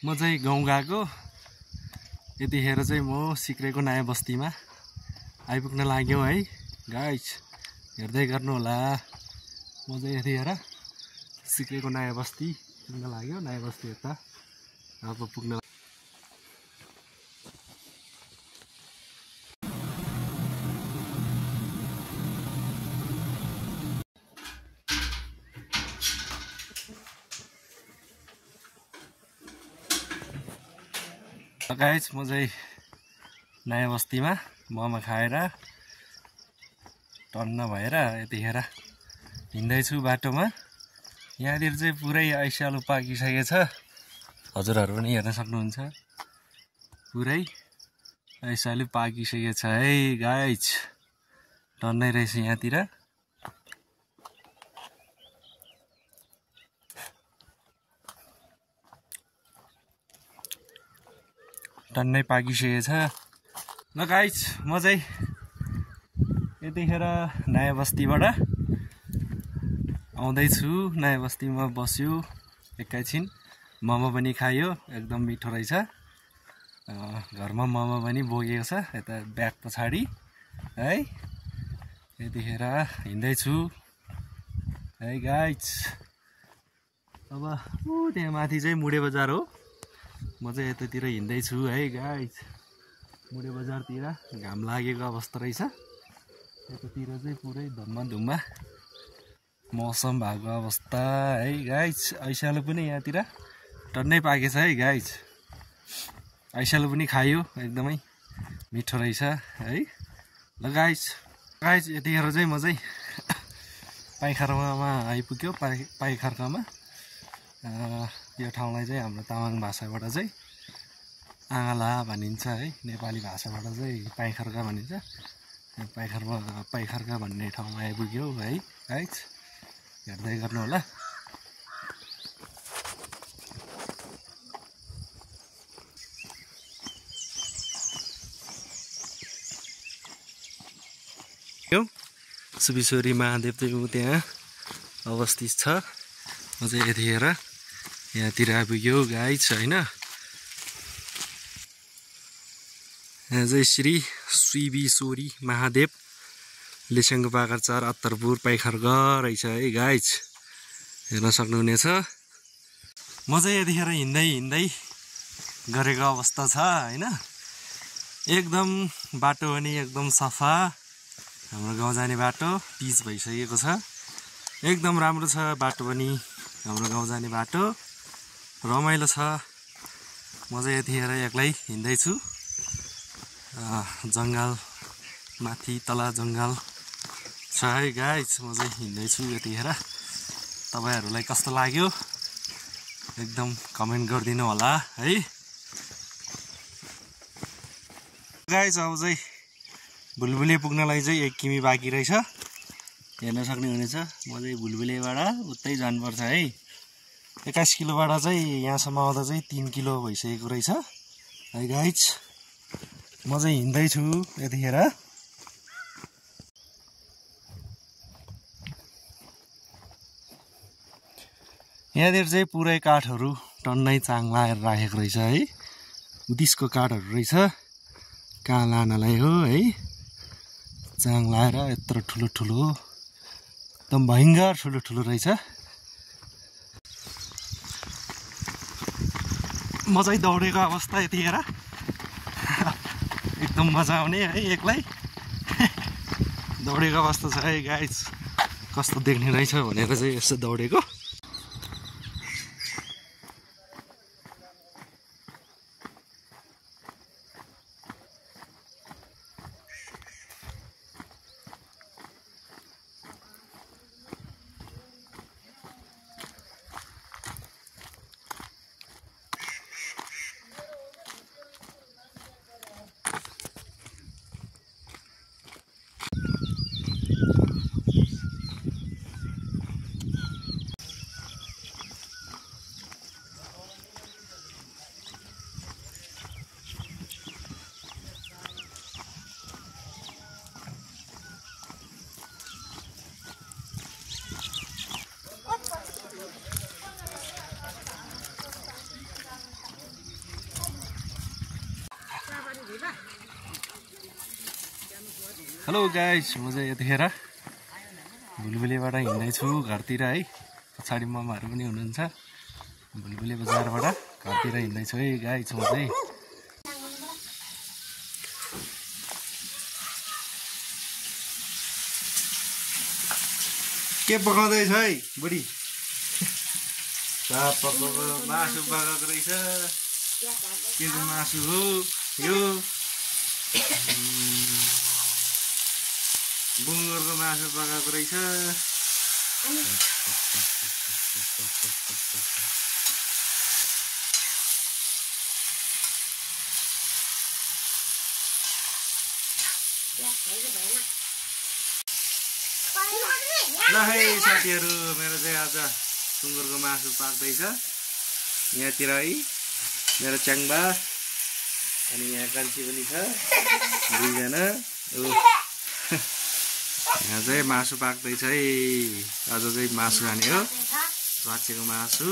म चाहिँ गाउँ गएको यतिखेर चाहिँ म सिक्रेको नयाँ बस्तीमा आइपुग्न लाग्यो है गाइस, हेर्दै गर्नु होला। म चाहिँ यतिखेर सिक्रेको नयाँ बस्ती पुग्न लाग्यो। नयाँ बस्ती यता अब पुग्न गाइस, म चाहिँ नयाँ बस्तीमा मोमो खाएर टन्न भएर यतिखेर हिँड्दैछु बाटोमा। यहाँनिर चाहिँ पुरै ऐसियालु पाकिसकेको छ, हजुरहरू पनि हेर्न सक्नुहुन्छ। पुरै ऐसियालु पाकिसकेको छ है गाइस, टन्नै रहेछ यहाँतिर। टन्नै पाकिसकेको छ। ल गाइस, म चाहिँ यतिखेर नयाँ बस्तीबाट आउँदैछु। नयाँ बस्तीमा बस्यो एकैछिन, मोमो पनि खायो, एकदम मिठो रहेछ। घरमा मोमो पनि बोकेको छ यता ब्याग पछाडि है। यतिखेर हिँड्दैछु है गाइस। अब त्यहाँ माथि चाहिँ मुडे बजार हो, म चाहिँ यतातिर हिँड्दैछु है गाइस। मुडे बजारतिर घाम लागेको अवस्था रहेछ। यतातिर चाहिँ पुरै धुम्म मौसम भएको अवस्था है गाइस। ऐसियालु पनि यहाँतिर टन्नै पाकेछ है गाइस। ऐसियालु पनि खायो, एकदमै मिठो रहेछ है। ल गाइस यतिखेर चाहिँ म चाहिँ पाइखर्कामा आइपुग्यो। पाइखर्कामा यो ठाउँलाई चाहिँ हाम्रो तामाङ भाषाबाट चाहिँ आँगला भनिन्छ है। नेपाली भाषाबाट चाहिँ पाइखर्का भनिन्छ। पाइखर्का भन्ने ठाउँमा आइपुग्यो है गाइस, हेर्दै गर्नु होला। सुबिश्वरी महादेव चाहिँ त्यहाँ अवस्थित छ। म चाहिँ यतिखेर यहाँतिर आइपुग्यो गाइस होइन। यहाँ चाहिँ श्री सुबिश्वरी महादेव लेसाङ्गो पाकर 4 अत्तरपुर पाइखर्का रहेछ है गाइस, हेर्न सक्नुहुनेछ। म चाहिँ यतिखेर हिँड्दै गरेको अवस्था छ होइन। एकदम बाटो पनि एकदम सफा, हाम्रो गाउँ जाने बाटो पिच भइसकेको छ। एकदम राम्रो छ बाटो पनि, हाम्रो गाउँ जाने बाटो रमाइलो छ। म चाहिँ यतिखेर एक्लै हिँड्दैछु। जङ्गल माथि तल जङ्गल छ है गाइस। म चाहिँ हिँड्दैछु यतिखेर। तपाईँहरूलाई कस्तो लाग्यो एकदम कमेन्ट गरिदिनु होला है गाइस। अब चाहिँ बुलबुले पुग्नलाई चाहिँ 1 किमी बाँकी रहेछ, हेर्न सक्नुहुनेछ। म चाहिँ बुलबुलेबाट उतै जानुपर्छ है। 21 किलोबाट चाहिँ यहाँसम्म आउँदा चाहिँ 3 किलो भइसकेको रहेछ है गाइस। म चाहिँ हिँड्दैछु यतिखेर। यहाँनिर चाहिँ पुरै काठहरू टन्नै चाङ लाएर राखेको रहेछ है। उदिसको काठहरू रहेछ, कहाँ लानलाई हो है। चाङ लाएर यत्रो ठुलो एकदम भयङ्कर ठुलो रहेछ। म चाहिँ दौडेको अवस्था यतिखेर एकदम मजा आउने है एक्लै दौडेको अवस्था छ है गाइस। कस्तो देख्ने रहेछ भनेर चाहिँ यसो दौडेको। हेलो गाइस, म चाहिँ यतिखेर भुलभुलेबाट हिँड्दैछु घरतिर है। पछाडि मामाहरू पनि हुनुहुन्छ। भुलभुले बजारबाट घरतिर हिँड्दैछु है गाइस म चाहिँ। के पकाउँदैछ है बुढी? मासु पकाएको रहेछ। के को मासु हो यो? बुङ्गुरको मासु पकाएको रहेछ। ल है साथीहरू, मेरो चाहिँ आज सुँगुरको मासु पाक्दैछ यहाँतिर है। मेरो च्याङ्बा अनि यहाँ कान्छी पनि छ, दुईजना। यहाँ चाहिँ मासु पाक्दैछ है। आज चाहिँ मासु खाने हो, बाछेको मासु।